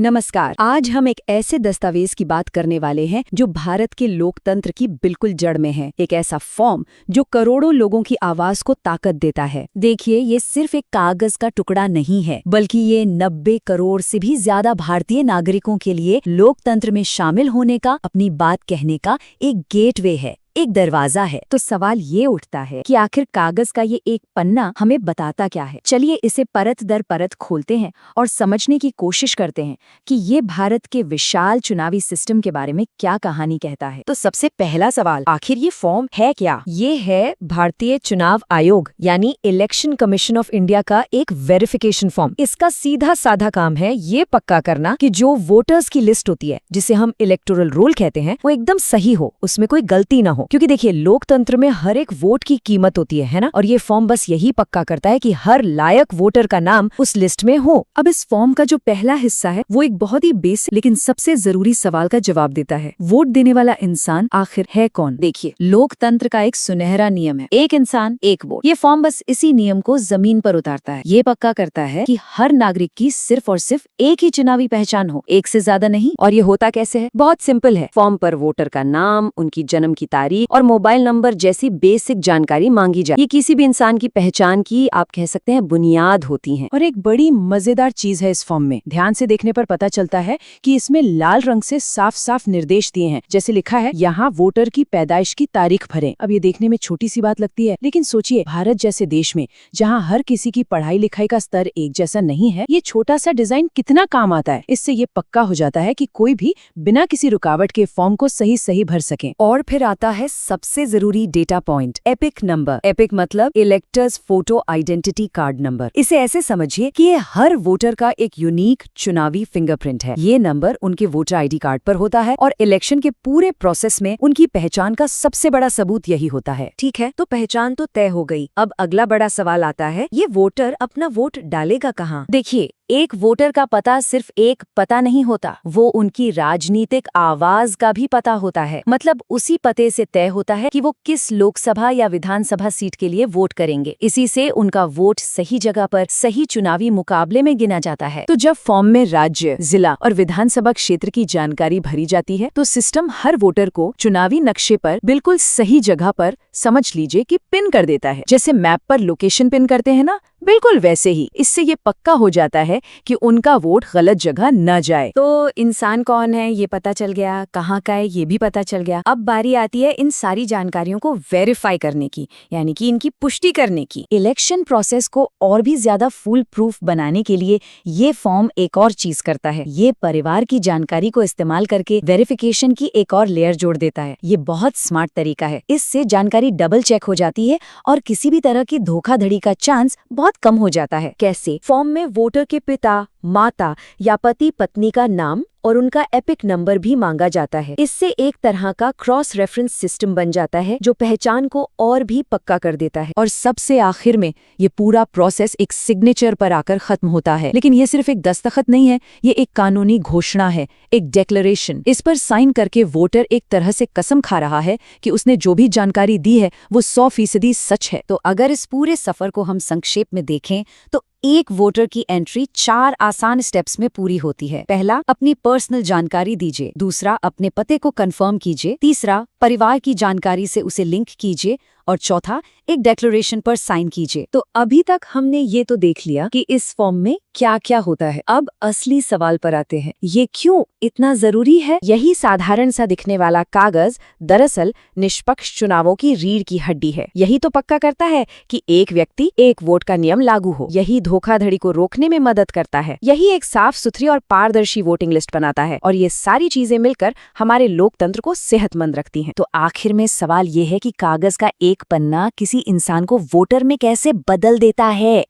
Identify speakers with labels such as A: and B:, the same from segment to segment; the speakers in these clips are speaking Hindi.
A: नमस्कार। आज हम एक ऐसे दस्तावेज की बात करने वाले हैं जो भारत के लोकतंत्र की बिल्कुल जड़ में है। एक ऐसा फॉर्म जो करोड़ों लोगों की आवाज को ताकत देता है। देखिए, ये सिर्फ एक कागज का टुकड़ा नहीं है, बल्कि ये 90 करोड़ से भी ज्यादा भारतीय नागरिकों के लिए लोकतंत्र में शामिल होने का, अपनी बात कहने का एक गेटवे है, एक दरवाजा है। तो सवाल ये उठता है कि आखिर कागज का ये एक पन्ना हमें बताता क्या है। चलिए इसे परत दर परत खोलते हैं और समझने की कोशिश करते हैं कि ये भारत के विशाल चुनावी सिस्टम के बारे में क्या कहानी कहता है। तो सबसे पहला सवाल, आखिर ये फॉर्म है क्या? ये है भारतीय चुनाव आयोग यानी इलेक्शन कमीशन ऑफ इंडिया का एक वेरिफिकेशन फॉर्म। इसका सीधा साधा काम है ये पक्का करना कि जो वोटर्स की लिस्ट होती है, जिसे हम इलेक्टोरल रोल कहते हैं, वो एकदम सही हो, उसमें कोई गलती ना हो। क्योंकि देखिए, लोकतंत्र में हर एक वोट की कीमत होती है ना। और ये फॉर्म बस यही पक्का करता है कि हर लायक वोटर का नाम उस लिस्ट में हो। अब इस फॉर्म का जो पहला हिस्सा है वो एक बहुत ही बेसिक लेकिन सबसे जरूरी सवाल का जवाब देता है। वोट देने वाला इंसान आखिर है कौन? देखिए, लोकतंत्र का एक सुनहरा नियम है, एक इंसान एक वोट। ये फॉर्म बस इसी नियम को जमीन पर उतारता है। ये पक्का करता है कि हर नागरिक की सिर्फ और सिर्फ एक ही चुनावी पहचान हो, एक से ज्यादा नहीं। और ये होता कैसे है? बहुत सिंपल है। फॉर्म पर वोटर का नाम, उनकी जन्म की तारीख और मोबाइल नंबर जैसी बेसिक जानकारी मांगी जाए। ये किसी भी इंसान की पहचान की, आप कह सकते हैं, बुनियाद होती है। और एक बड़ी मजेदार चीज है इस फॉर्म में, ध्यान से देखने पर पता चलता है कि इसमें लाल रंग से साफ साफ निर्देश दिए हैं। जैसे लिखा है, यहाँ वोटर की पैदाइश की तारीख भरें। अब ये देखने में छोटी सी बात लगती है, लेकिन सोचिए, भारत जैसे देश में जहाँ हर किसी की पढ़ाई लिखाई का स्तर एक जैसा नहीं है, ये छोटा सा डिजाइन कितना काम आता है। इससे ये पक्का हो जाता है कि कोई भी बिना किसी रुकावट के फॉर्म को सही सही भर सके। और फिर आता है सबसे जरूरी data point, epic number. Epic मतलब electors photo identity card number. इसे ऐसे समझिए कि ये हर वोटर का एक यूनिक चुनावी फिंगरप्रिंट है। ये नंबर उनके वोटर आईडी कार्ड पर होता है और इलेक्शन के पूरे प्रोसेस में उनकी पहचान का सबसे बड़ा सबूत यही होता है। ठीक है, तो पहचान तो तय हो गई। अब अगला बड़ा सवाल आता है, ये वोटर अपना वोट डालेगा कहाँ? देखिए, एक वोटर का पता सिर्फ एक पता नहीं होता, वो उनकी राजनीतिक आवाज का भी पता होता है। मतलब उसी पते से तय होता है कि वो किस लोकसभा या विधानसभा सीट के लिए वोट करेंगे। इसी से उनका वोट सही जगह पर सही चुनावी मुकाबले में गिना जाता है। तो जब फॉर्म में राज्य, जिला और विधानसभा क्षेत्र की जानकारी भरी जाती है, तो सिस्टम हर वोटर को चुनावी नक्शे पर बिल्कुल सही जगह पर, समझ लीजिए कि पिन कर देता है। जैसे मैप पर लोकेशन पिन करते हैं ना, बिल्कुल वैसे ही। इससे ये पक्का हो जाता है कि उनका वोट गलत जगह न जाए। तो इंसान कौन है ये पता चल गया, कहाँ का है ये भी पता चल गया। अब बारी आती है इन सारी जानकारियों को वेरीफाई करने की, यानी कि इनकी पुष्टि करने की। इलेक्शन प्रोसेस को और भी ज्यादा फुल प्रूफ बनाने के लिए ये फॉर्म एक और चीज करता है। ये परिवार की जानकारी को इस्तेमाल करके वेरिफिकेशन की एक और लेयर जोड़ देता है। ये बहुत स्मार्ट तरीका है। इससे जानकारी डबल चेक हो जाती है और किसी भी तरह की धोखाधड़ी का चांस बहुत कम हो जाता है। कैसे? फॉर्म में वोटर के पिता, माता या पति पत्नी का नाम और उनका एपिक नंबर भी मांगा जाता है। इससे एक तरह का क्रॉस रेफरेंस सिस्टम बन जाता है जो पहचान को और भी पक्का कर देता है। और सबसे आखिर में ये पूरा प्रोसेस एक सिग्नेचर पर आकर खत्म होता है। लेकिन ये सिर्फ एक दस्तखत नहीं है, ये एक कानूनी घोषणा है, एक डिक्लेरेशन। इस पर साइन करके वोटर एक तरह से कसम खा रहा है कि उसने जो भी जानकारी दी है वो 100% सच है। तो अगर इस पूरे सफर को हम संक्षेप में देखें तो एक वोटर की एंट्री 4 आसान स्टेप्स में पूरी होती है। पहला, अपनी पर्सनल जानकारी दीजिए। दूसरा, अपने पते को कंफर्म कीजिए। तीसरा, परिवार की जानकारी से उसे लिंक कीजिए। और चौथा, एक डिक्लेरेशन पर साइन कीजिए। तो अभी तक हमने ये तो देख लिया कि इस फॉर्म में क्या क्या होता है। अब असली सवाल पर आते हैं, ये क्यों इतना जरूरी है? यही साधारण सा दिखने वाला कागज दरअसल निष्पक्ष चुनावों की रीढ़ की हड्डी है। यही तो पक्का करता है कि एक व्यक्ति एक वोट का नियम लागू हो। यही धोखाधड़ी को रोकने में मदद करता है। यही एक साफ सुथरी और पारदर्शी वोटिंग लिस्ट बनाता है। और ये सारी चीजें मिलकर हमारे लोकतंत्र को सेहतमंद रखती हैं। तो आखिर में सवाल ये है कि कागज का एक पन्ना किसी इंसान को वोटर में कैसे बदल देता है?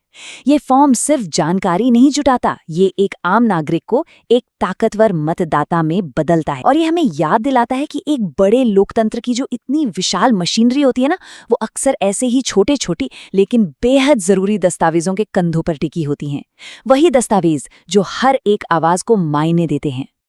A: ये फॉर्म सिर्फ जानकारी नहीं जुटाता, ये एक आम नागरिक को एक ताकतवर मतदाता में बदलता है। और ये हमें याद दिलाता है कि एक बड़े लोकतंत्र की जो इतनी विशाल मशीनरी होती है ना, वो अक्सर ऐसे ही छोटे छोटी लेकिन बेहद जरूरी दस्तावेजों के कंधों पर टिकी होती हैं। वही दस्तावेज जो हर एक आवाज को मायने देते हैं।